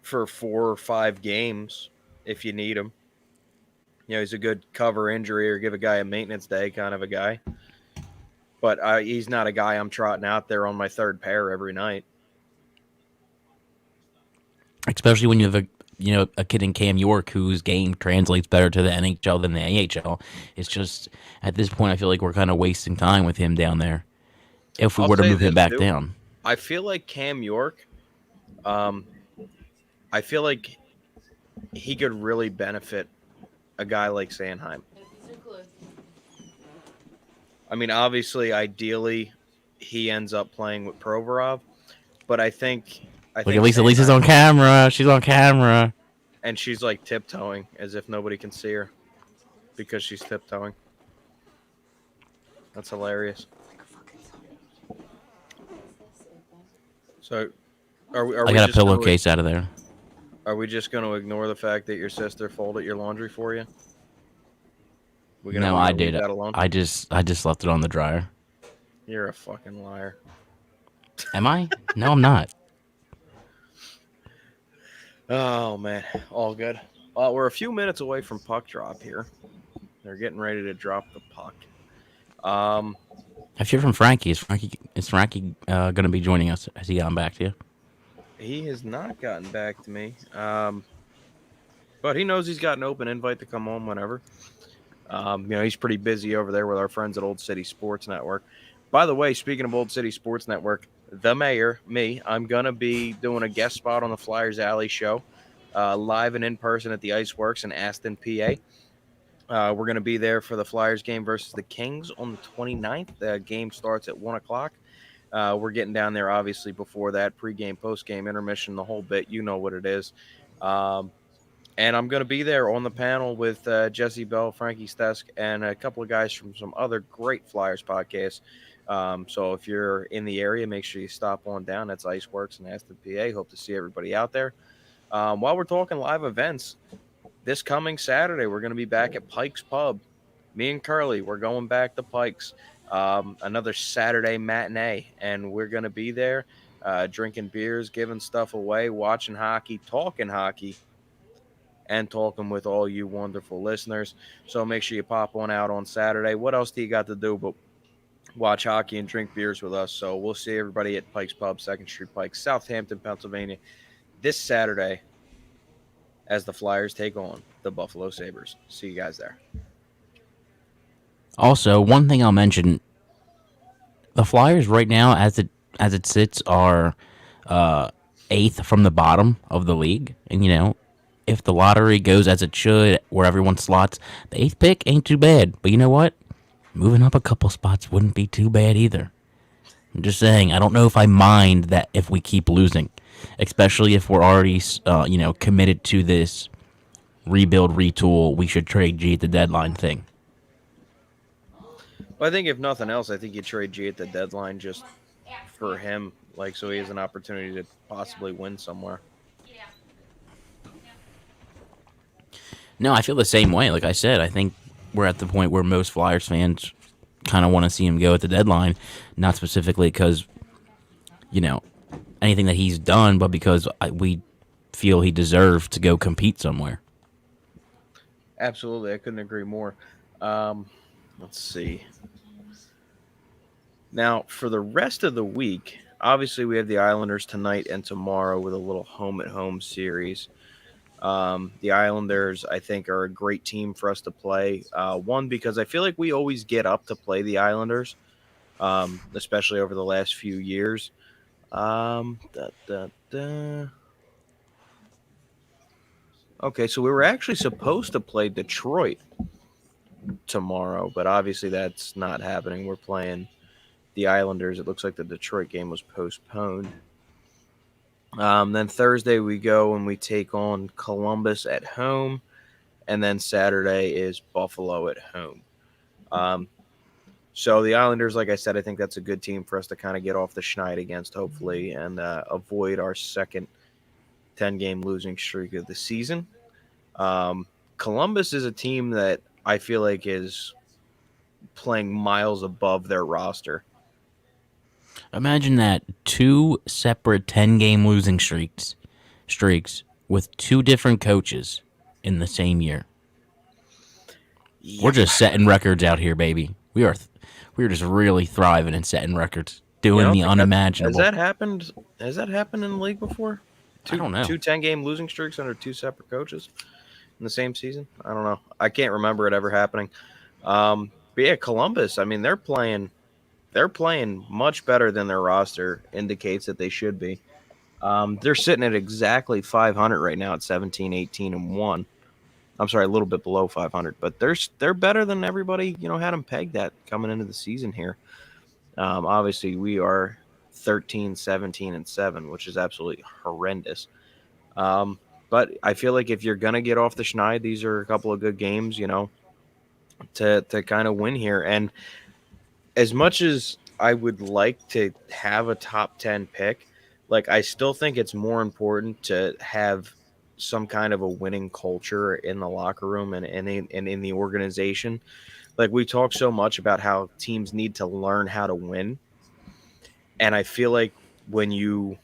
for 4 or 5 games if you need him. He's a good cover injury or give a guy a maintenance day kind of a guy. But he's not a guy I'm trotting out there on my third pair every night. Especially when you have a kid in Cam York whose game translates better to the NHL than the AHL. It's just, at this point, I feel like we're kind of wasting time with him down there if we were to move him back down. I feel like Cam York, I feel like he could really benefit a guy like Sanheim. I mean, obviously, ideally, he ends up playing with Provorov, but I think at least Lisa's on camera. She's on camera. And she's like tiptoeing as if nobody can see her because she's tiptoeing. That's hilarious. So, I got a pillowcase out of there. Are we just going to ignore the fact that your sister folded your laundry for you? No, I did. I just left it on the dryer. You're a fucking liar. Am I? No, I'm not. Oh, man. All good. We're a few minutes away from puck drop here. They're getting ready to drop the puck. I've heard from Frankie. Is Frankie going to be joining us? Has he gotten back to you? He has not gotten back to me. But he knows he's got an open invite to come on whenever. He's pretty busy over there with our friends at Old City Sports Network. By the way, speaking of Old City Sports Network, the mayor, me, I'm going to be doing a guest spot on the Flyers Alley show, live and in person at the Iceworks in Aston, PA. We're going to be there for the Flyers game versus the Kings on the 29th. The game starts at 1 o'clock. We're getting down there, obviously, before that, pregame, postgame, intermission, the whole bit. You know what it is. And I'm going to be there on the panel with Jesse Bell, Frankie Stesk, and a couple of guys from some other great Flyers podcasts. So if you're in the area, make sure you stop on down. That's Iceworks in Aston, PA. Hope to see everybody out there. While we're talking live events, this coming Saturday, we're going to be back at Pike's Pub. Me and Curly, we're going back to Pike's. Another Saturday matinee, and we're going to be there drinking beers, giving stuff away, watching hockey, talking hockey, and talking with all you wonderful listeners. So make sure you pop on out on Saturday. What else do you got to do but watch hockey and drink beers with us? So we'll see everybody at Pike's Pub, 2nd Street Pike, Southampton, Pennsylvania, this Saturday as the Flyers take on the Buffalo Sabres. See you guys there. Also, one thing I'll mention, the Flyers right now, as it sits, are 8th from the bottom of the league. And, if the lottery goes as it should, where everyone slots, the 8th pick ain't too bad. But you know what? Moving up a couple spots wouldn't be too bad either. I'm just saying, I don't know if I mind that if we keep losing, especially if we're already, committed to this rebuild, retool, we should trade G at the deadline thing. Well, I think if nothing else, I think you trade G at the deadline just for him, so he has an opportunity to possibly win somewhere. No, I feel the same way. Like I said, I think we're at the point where most Flyers fans kind of want to see him go at the deadline, not specifically because, anything that he's done, but because we feel he deserves to go compete somewhere. Absolutely. I couldn't agree more. Let's see. Now, for the rest of the week, obviously we have the Islanders tonight and tomorrow with a little home-at-home series. The Islanders, I think, are a great team for us to play. One, because I feel like we always get up to play the Islanders, especially over the last few years. Okay, so we were actually supposed to play Detroit tomorrow, but obviously that's not happening. We're playing the Islanders. It looks like the Detroit game was postponed. Then Thursday we go and we take on Columbus at home, and then Saturday is Buffalo at home. So the Islanders, like I said, I think that's a good team for us to kind of get off the schneid against, hopefully, and avoid our second 10-game losing streak of the season. Columbus is a team that I feel like is playing miles above their roster. Imagine that, 2 separate 10-game losing streaks with 2 different coaches in the same year. Yep. We're just setting records out here, baby. We're just really thriving and setting records, doing the unimaginable. Has that happened in the league before? I don't know. 2 10-game losing streaks under 2 separate coaches in the same season? I don't know. I can't remember it ever happening. But yeah, Columbus, I mean, they're playing much better than their roster indicates that they should be. They're sitting at exactly 500 right now at 17, 18, and 1. I'm sorry, a little bit below 500, but they're better than everybody, had them pegged at coming into the season here. Obviously, we are 13, 17, and 7, which is absolutely horrendous. But I feel like if you're going to get off the schneid, these are a couple of good games, to kind of win here. And as much as I would like to have a top 10 pick, I still think it's more important to have some kind of a winning culture in the locker room and in the organization. We talk so much about how teams need to learn how to win. And I feel like when you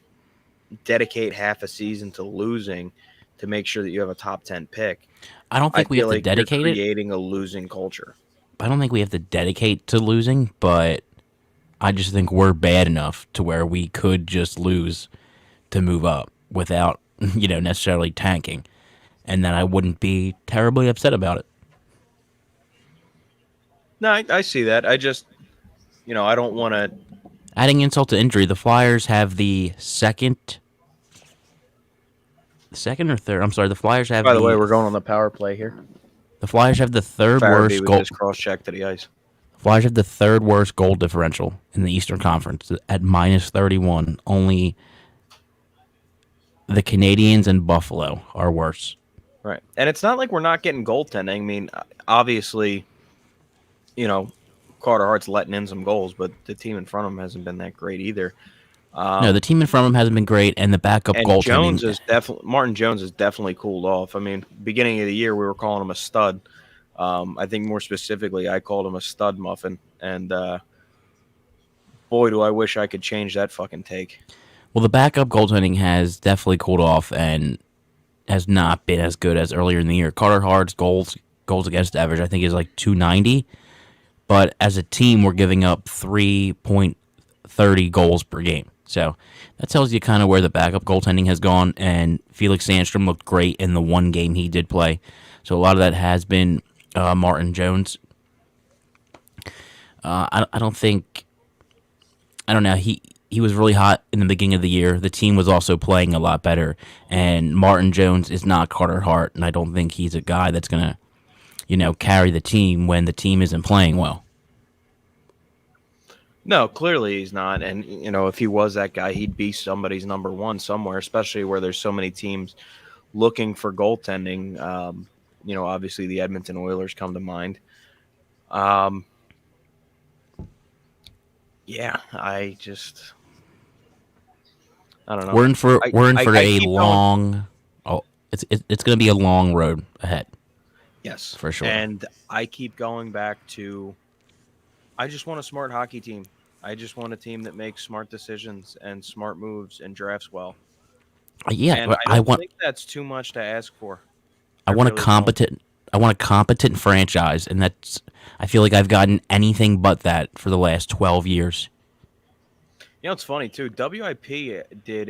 dedicate half a season to losing to make sure that you have a top 10 pick, I don't think we have to dedicate it. Creating a losing culture. I don't think we have to dedicate to losing, but I just think we're bad enough to where we could just lose to move up without, necessarily tanking. and then I wouldn't be terribly upset about it. No, I see that. I just, I don't want to. Adding insult to injury, the Flyers have the second or third. I'm sorry, the Flyers have By the way, we're going on the power play here. the Flyers have the third Farabee worst with goal. this cross check to the ice. Flyers have the third worst goal differential in the Eastern Conference at -31. Only the Canadiens and Buffalo are worse. Right. And it's not like we're not getting goaltending. I mean, obviously, Carter Hart's letting in some goals, but the team in front of him hasn't been that great either. No, the team in front of him hasn't been great, and the backup And goaltending. Martin Jones has definitely cooled off. I mean, beginning of the year, we were calling him a stud. I think more specifically, I called him a stud muffin. And boy, do I wish I could change that fucking take. Well, the backup goaltending has definitely cooled off and has not been as good as earlier in the year. Carter Hart's goals against average, I think, is like 290. But as a team, we're giving up 3.30 goals per game. So that tells you kind of where the backup goaltending has gone. And Felix Sandstrom looked great in the one game he did play. So a lot of that has been Martin Jones. I don't know. He was really hot in the beginning of the year. The team was also playing a lot better. And Martin Jones is not Carter Hart. And I don't think he's a guy that's going to, carry the team when the team isn't playing well. No, clearly he's not. And, if he was that guy, he'd be somebody's number one somewhere, especially where there's so many teams looking for goaltending. Obviously the Edmonton Oilers come to mind. Yeah, I don't know. We're in for a long. Going, it's going to be a long road ahead. Yes, for sure. And I keep going back to, I just want a smart hockey team. I just want a team that makes smart decisions and smart moves and drafts well. Yeah, and I don't think that's too much to ask for. I want a competent franchise, and I feel like I've gotten anything but that for the last 12 years. It's funny too. WIP did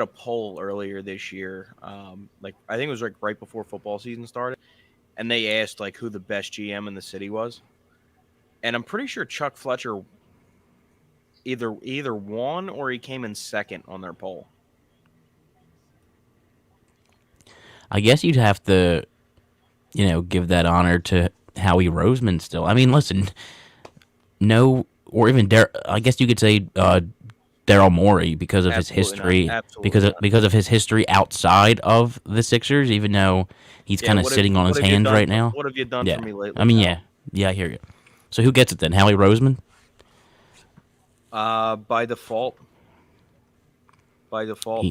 a poll earlier this year. I think it was right before football season started, and they asked who the best GM in the city was, and I'm pretty sure Chuck Fletcher either won or he came in second on their poll. I guess you'd have to, give that honor to Howie Roseman still. I mean, listen, or even I guess you could say Daryl Morey because of his history, because of his history outside of the Sixers. Even though he's kind of sitting on his hands right now. What have you done for me lately? I mean, yeah, I hear you. So who gets it then? Howie Roseman? By default.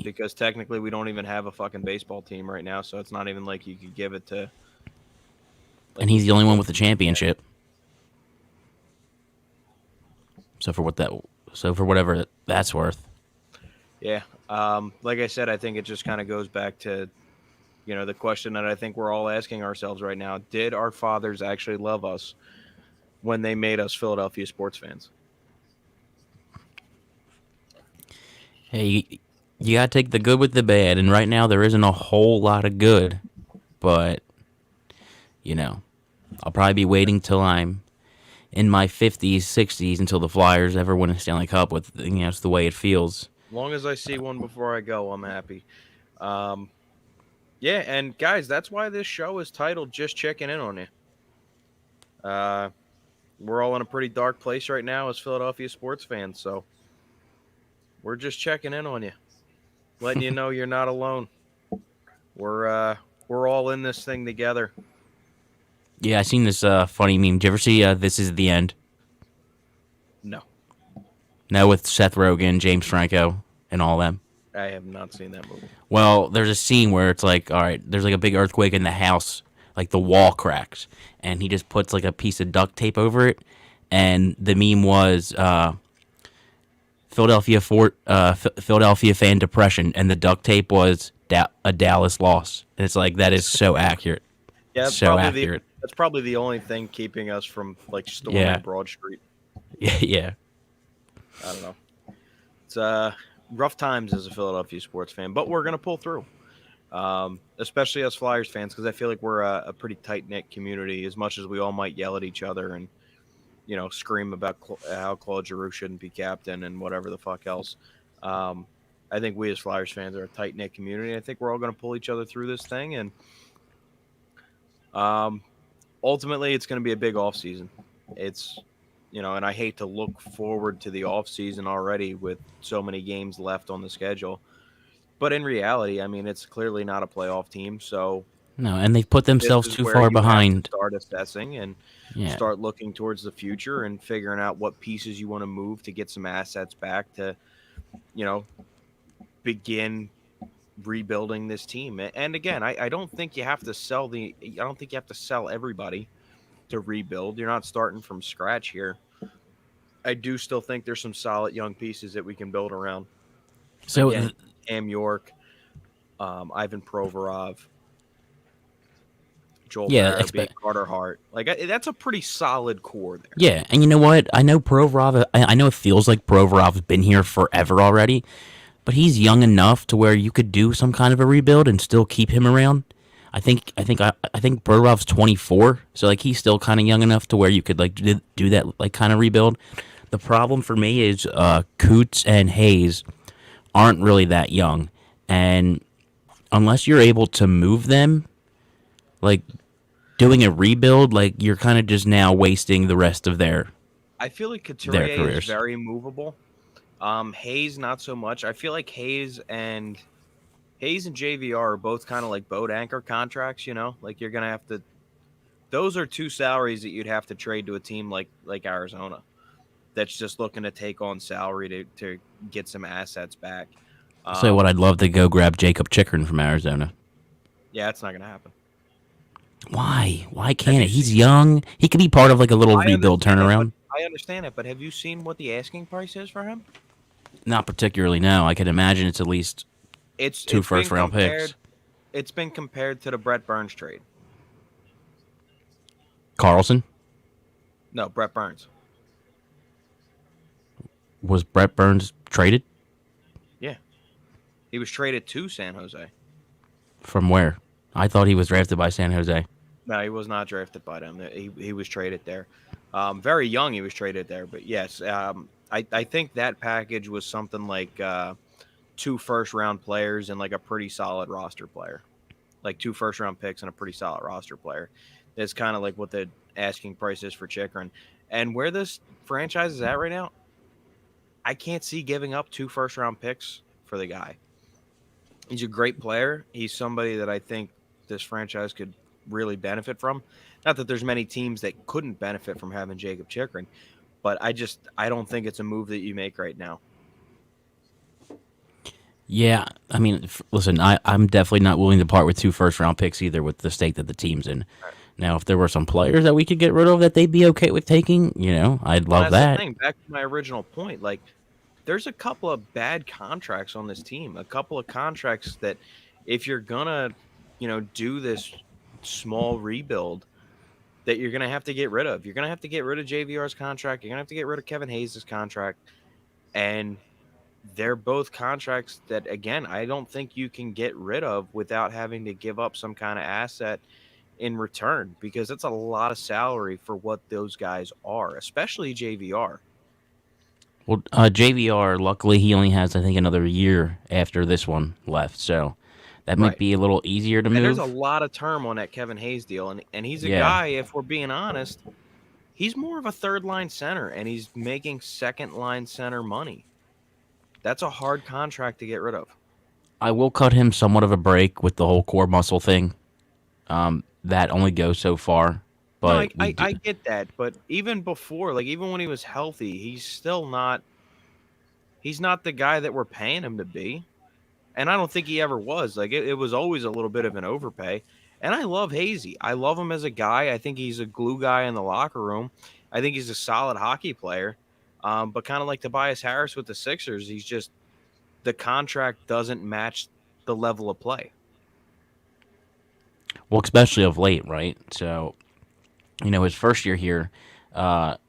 Because technically we don't even have a fucking baseball team right now, so it's not even like you could give it to. And he's the only one with the championship. So for whatever that's worth. Yeah. Like I said, I think it just kind of goes back to, the question that I think we're all asking ourselves right now. Did our fathers actually love us when they made us Philadelphia sports fans? Hey, you got to take the good with the bad. And right now there isn't a whole lot of good. But, I'll probably be waiting till I'm in my 50s, 60s until the Flyers ever win a Stanley Cup. It's the way it feels. As long as I see one before I go, I'm happy. Yeah, and guys, that's why this show is titled Just Checking In on You. We're all in a pretty dark place right now as Philadelphia sports fans, so we're just checking in on you, letting you know you're not alone. We're all in this thing together. Yeah, I seen this funny meme. Did you ever see This Is the End? No. No, with Seth Rogen, James Franco, and all them. I have not seen that movie. Well, there's a scene where it's like, all right, there's like a big earthquake in the house, like the wall cracks, and he just puts like a piece of duct tape over it, and the meme was Philadelphia fan depression, and the duct tape was a Dallas loss. And it's like, that is so accurate. Yeah, that's probably the only thing keeping us from storming Broad Street. Yeah. I don't know. It's rough times as a Philadelphia sports fan, but we're gonna pull through. especially as Flyers fans, because I feel like we're a pretty tight knit community. As much as we all might yell at each other and scream about how Claude Giroux shouldn't be captain and whatever the fuck else. I think we as Flyers fans are a tight knit community. I think we're all going to pull each other through this thing, and ultimately, it's going to be a big off season. It's and I hate to look forward to the off season already with so many games left on the schedule. But in reality, I mean, it's clearly not a playoff team, so No, and they've put this themselves is too where far you have to behind. start assessing and Yeah. start looking towards the future and figuring out what pieces you want to move to get some assets back to, begin rebuilding this team. And again, I don't think you have to sell everybody to rebuild. You're not starting from scratch here. I do still think there's some solid young pieces that we can build around. So Again, Cam York, Ivan Provorov, Joel yeah, Farabee, Carter Hart. Like that's a pretty solid core there. yeah, and you know what? I know Provorov. I know it feels like Provorov's been here forever already, but he's young enough to where you could do some kind of a rebuild and still keep him around. I think Provorov's 24, so like he's still kind of young enough to where you could like do that like kind of rebuild. The problem for me is Coots and Hayes aren't really that young, and unless you're able to move them, like doing a rebuild, like you're kind of just now wasting the rest of their. I feel like Their Couturier careers. is very movable. Hayes not so much. I feel like Hayes and JVR are both kind of like boat anchor contracts. Like you're gonna have to. Those are two salaries that you'd have to trade to a team like Arizona, that's just looking to take on salary to get some assets back. So what I'd love to go grab Jacob Chikrin from Arizona. Yeah, it's not gonna happen. Why? Why can't it? He's young. He could be part of like a little rebuild turnaround. I understand it, but have you seen what the asking price is for him? Not particularly. No, I can imagine it's at least It's two it's been first-round picks. compared- It's been compared to the Brett Burns trade. Carlson. No, Brett Burns. Was Brett Burns traded Yeah, he was traded to San Jose. from where? I thought he was drafted by San Jose. No, he was not drafted by them. He was traded there. Very young, he was traded there. But yes, I think that package was something like 2 first-round players and like a pretty solid roster player, like 2 first-round picks and a pretty solid roster player. That's kind of like what the asking price is for Chikrin. And where this franchise is at right now, I can't see giving up 2 first-round picks for the guy. He's a great player. He's somebody that I think this franchise could really benefit from. Not that there's many teams that couldn't benefit from having Jacob Chikrin, but I don't think it's a move that you make right now. Yeah, I mean, listen, I'm definitely not willing to part with 2 first-round picks either with the state that the team's in. Now, if there were some players that we could get rid of that they'd be okay with taking, I'd love That's the that. thing. Back to my original point, like there's a couple of bad contracts on this team. A couple of contracts that if you're gonna, do this small rebuild, that you're gonna have to get rid of. You're gonna have to get rid of JVR's contract. You're gonna have to get rid of Kevin Hayes' contract, and they're both contracts that, again, I don't think you can get rid of without having to give up some kind of asset in return, because it's a lot of salary for what those guys are, especially JVR. Well, JVR, luckily, he only has, I think, another year after this one left, so that might Right. be a little easier to And move. there's a lot of term on that Kevin Hayes deal, and he's a Yeah. guy, if we're being honest, he's more of a third line center, and he's making second line center money. That's a hard contract to get rid of. I will cut him somewhat of a break with the whole core muscle thing. That only goes so far. But No, I get that, but even before, like even when he was healthy, he's still not. He's not the guy that we're paying him to be, and I don't think he ever was. Like it was always a little bit of an overpay. And I love Hazy. I love him as a guy. I think he's a glue guy in the locker room. I think he's a solid hockey player. But kind of like Tobias Harris with the Sixers, he's just the contract doesn't match the level of play. well, especially of late, right? So, his first year here,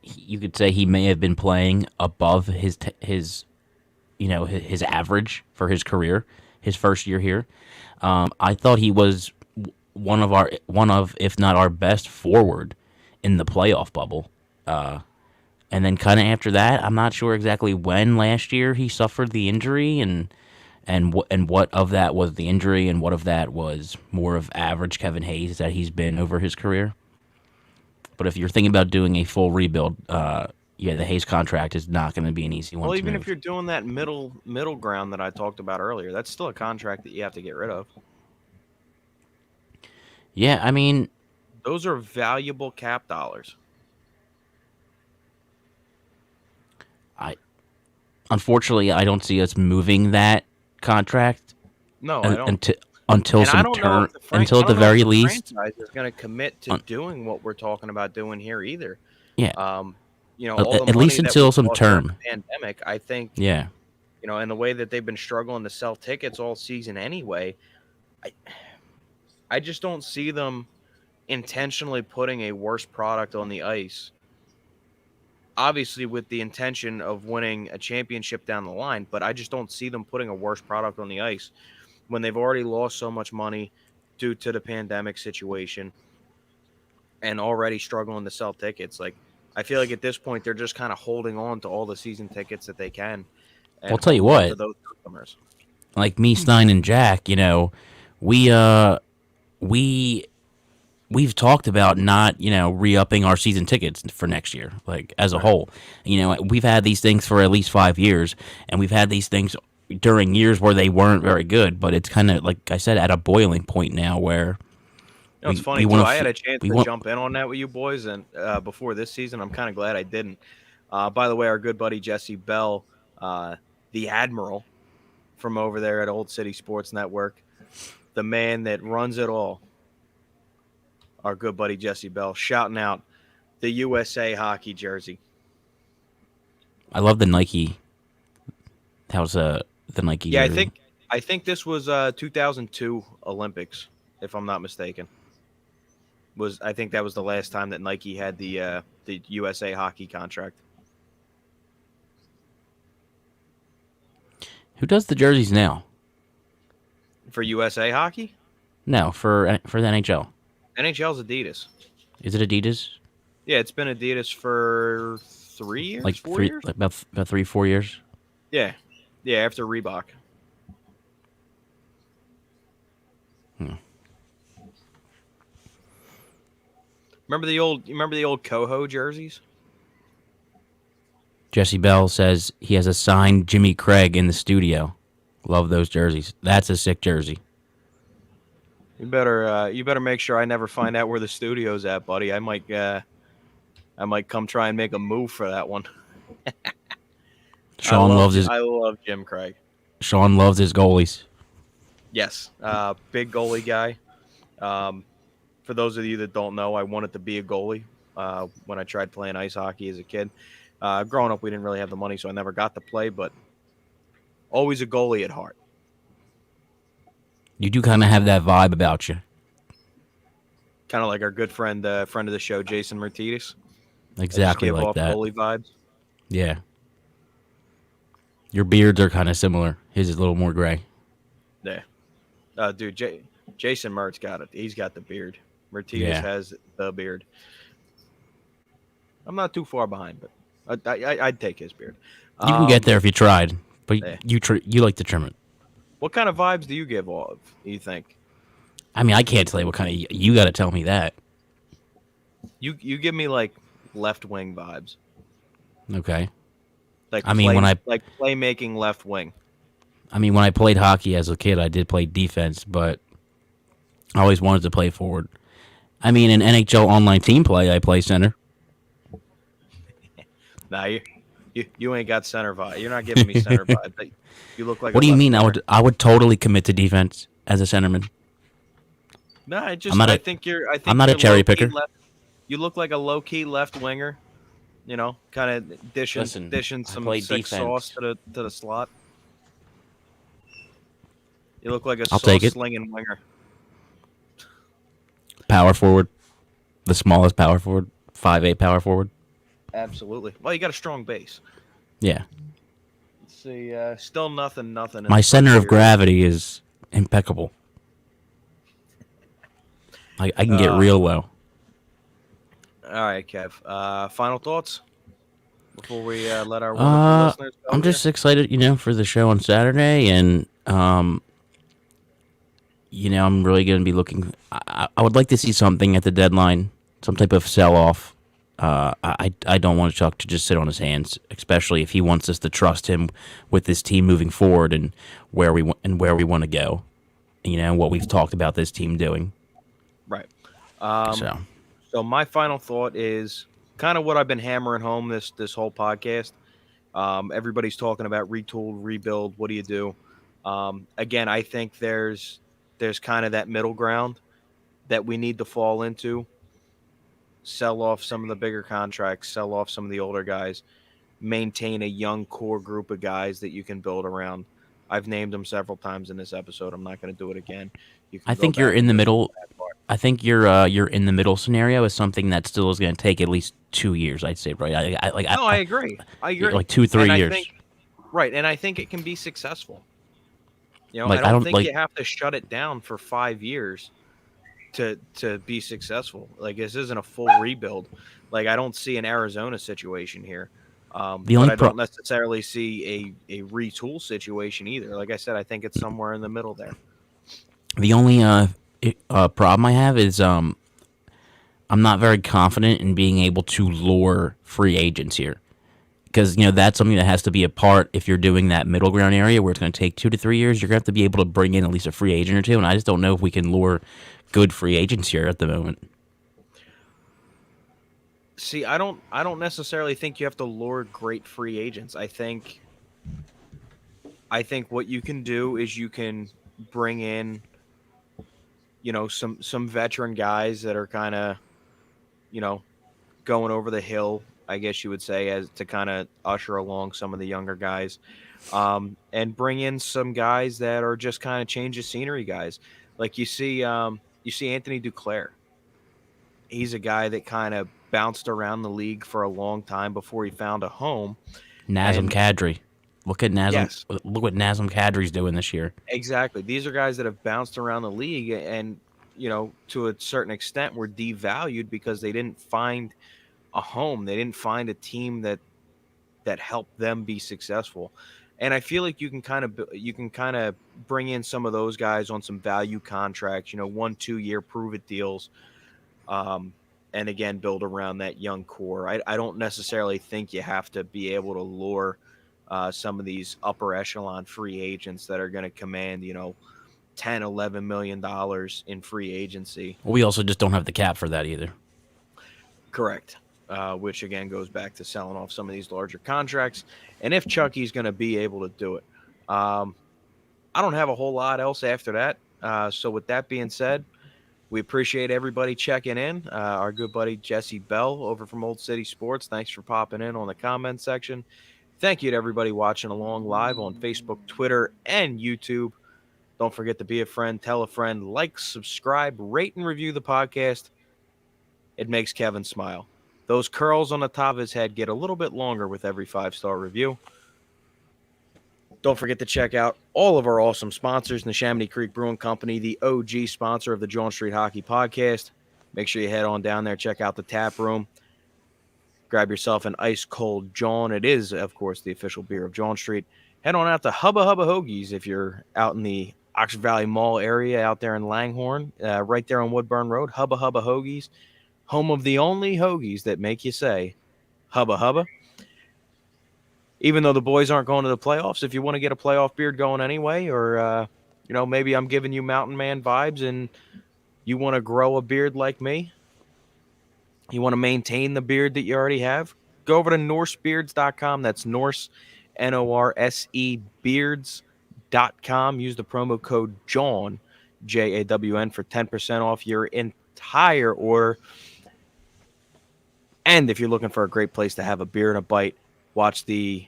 you could say he may have been playing above his average for his career. his first year here. I thought he was one of if not our best forward in the playoff bubble. And then kind of after that, I'm not sure exactly when last year he suffered the injury and what of that was the injury and what of that was more of average Kevin Hayes that he's been over his career. But if you're thinking about doing a full rebuild, the Hayes contract is not going to be an easy one. Well, to even move. if you're doing that middle ground that I talked about earlier, that's still a contract that you have to get rid of. Yeah, I mean, those are valuable cap dollars. Unfortunately, I don't see us moving that contract. No, I don't. Until some term, until at the very least, franchise is going to commit to doing what we're talking about doing here either. Yeah. All the at least until some term. Pandemic, I think. Yeah. And the way that they've been struggling to sell tickets all season anyway, I just don't see them intentionally putting a worse product on the ice. Obviously, with the intention of winning a championship down the line, but I just don't see them putting a worse product on the ice when they've already lost so much money due to the pandemic situation and already struggling to sell tickets. Like, I feel like at this point they're just kind of holding on to all the season tickets that they can. I'll tell you what, those customers. Like me, Stein, and Jack, we've talked about not, re-upping our season tickets for next year, like as a whole. We've had these things for at least 5 years, and we've had these things during years where they weren't very good, but it's kind of, like I said, at a boiling point now where it's funny, too. I had a chance to jump in on that with you boys, and before this season, I'm kind of glad I didn't. By the way, our good buddy Jesse Bell, the Admiral from over there at Old City Sports Network, the man that runs it all, our good buddy Jesse Bell, shouting out the USA hockey jersey. I love the Nike. That was the Nike jersey. I think this was 2002 Olympics, if I'm not mistaken. I think that was the last time that Nike had the USA hockey contract. Who does the jerseys now? For USA hockey? No, for the NHL. NHL's Adidas. Is it Adidas? Yeah, it's been Adidas for 3 years, like 4 years? Like about 3-4 years? Yeah, after Reebok. Remember the old Coho jerseys? Jesse Bell says he has a signed Jimmy Craig in the studio. Love those jerseys. That's a sick jersey. You better make sure I never find out where the studio's at, buddy. I might come try and make a move for that one. I love Jim Craig. Sean loves his goalies. Yes, big goalie guy. For those of you that don't know, I wanted to be a goalie when I tried playing ice hockey as a kid. Growing up, we didn't really have the money, so I never got to play, but always a goalie at heart. You do kind of have that vibe about you. Kind of like our good friend of the show, Jason Martinez. Exactly like off that. Goalie vibes. Yeah. Your beards are kind of similar. His is a little more gray. Yeah. Dude, Jason Mertz got it. He's got the beard. Martinez has the beard. I'm not too far behind, but I'd take his beard. You can get there if you tried, but you like to trim it. What kind of vibes do you give off, you think? I mean, I can't tell you what kind of... You got to tell me that. You give me, like, left wing vibes. Okay. Like playmaking left wing. I mean, when I played hockey as a kid, I did play defense, but I always wanted to play forward. I mean, in NHL online team play, I play center. Nah, you ain't got center vibe. You're not giving me center vibe. You look like. What do you mean? I would totally commit to defense as a centerman. No, I think I'm not a cherry picker. You look like a low key left winger. Kind of dishing some sick sauce to the slot. You look like a sauce-slinging winger. Power forward. The smallest power forward. 5'8" power forward. Absolutely. Well, you got a strong base. Yeah. see. Still nothing. In My the first center of period. gravity is impeccable. I can get real low. All right, Kev. Final thoughts before we let our wonderful listeners go I'm here? just excited, for the show on Saturday, and I'm really going to be looking. I would like to see something at the deadline, some type of sell off. I don't want Chuck to just sit on his hands, especially if he wants us to trust him with this team moving forward and where we want to go. What we've talked about this team doing. Right. So So my final thought is kind of what I've been hammering home this whole podcast. Everybody's talking about retool, rebuild. What do you do? Again, I think there's kind of that middle ground that we need to fall into. Sell off some of the bigger contracts, sell off some of the older guys, maintain a young core group of guys that you can build around. I've named them several times in this episode. I'm not going to do it again. You can I go think you're back in and the listen to middle. that part. I think you're in the middle scenario is something that still is going to take at least 2 years. I'd say, right? No, I agree. I agree. Like 2-3 And I years. think, right, and I think it can be successful. Like, I I don't don't think like. you have to shut it down for 5 years to be successful. Like this isn't a full rebuild. Like I don't see an Arizona situation here. The But only I don't necessarily see a retool situation either. Like I said, I think it's somewhere in the middle there. The only problem I have is I'm not very confident in being able to lure free agents here. Because that's something that has to be a part if you're doing that middle ground area where it's going to take 2 to 3 years. You're going to have to be able to bring in at least a free agent or two, and I just don't know if we can lure good free agents here at the moment. See, I don't necessarily think you have to lure great free agents. I think what you can do is you can bring in some veteran guys that are kind of you know going over the hill, I guess you would say, as to kind of usher along some of the younger guys, and bring in some guys that are just kind of change of scenery guys. Like you see Anthony Duclair. He's a guy that kind of bounced around the league for a long time before he found a home. Nazem And Kadri. Look at Nazem. yes, Look what Nazem Kadri's doing this year. exactly. These are guys that have bounced around the league and to a certain extent were devalued because they didn't find a home. They didn't find a team that helped them be successful. And I feel like you can kind of bring in some of those guys on some value contracts, 1-2 year prove it deals. And again, build around that young core. I don't necessarily think you have to be able to lure some of these upper echelon free agents that are going to command, 10, $11 million in free agency. We also just don't have the cap for that either. Correct. Which again goes back to selling off some of these larger contracts. And if Chucky's going to be able to do it, I don't have a whole lot else after that. So with that being said, we appreciate everybody checking in. Our good buddy Jesse Bell over from Old City Sports. Thanks for popping in on the comment section. Thank you to everybody watching along live on Facebook, Twitter, and YouTube. Don't forget to be a friend, tell a friend, like, subscribe, rate, and review the podcast. It makes Kevin smile. Those curls on the top of his head get a little bit longer with every 5-star review. Don't forget to check out all of our awesome sponsors, Neshaminy Creek Brewing Company, the OG sponsor of the John Street Hockey Podcast. Make sure you head on down there, check out the tap room. Grab yourself an ice cold John. It is, of course, the official beer of John Street. Head on out to Hubba Hubba Hoagies if you're out in the Oxford Valley Mall area out there in Langhorne, right there on Woodburn Road. Hubba Hubba Hoagies, home of the only hoagies that make you say Hubba Hubba. Even though the boys aren't going to the playoffs, if you want to get a playoff beard going anyway, or, maybe I'm giving you Mountain Man vibes and you want to grow a beard like me, you want to maintain the beard that you already have, go over to NorseBeards.com. That's Norse, Norse, beards.com. Use the promo code JAWN, JAWN, for 10% off your entire order. And if you're looking for a great place to have a beer and a bite, watch the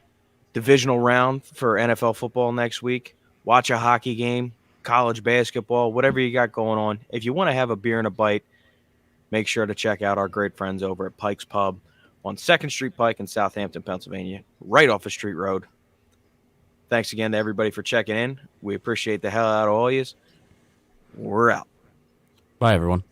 divisional round for NFL football next week. Watch a hockey game, college basketball, whatever you got going on. If you want to have a beer and a bite, make sure to check out our great friends over at Pike's Pub on 2nd Street Pike in Southampton, Pennsylvania, right off a street road. Thanks again to everybody for checking in. We appreciate the hell out of all yous. We're out. Bye, everyone.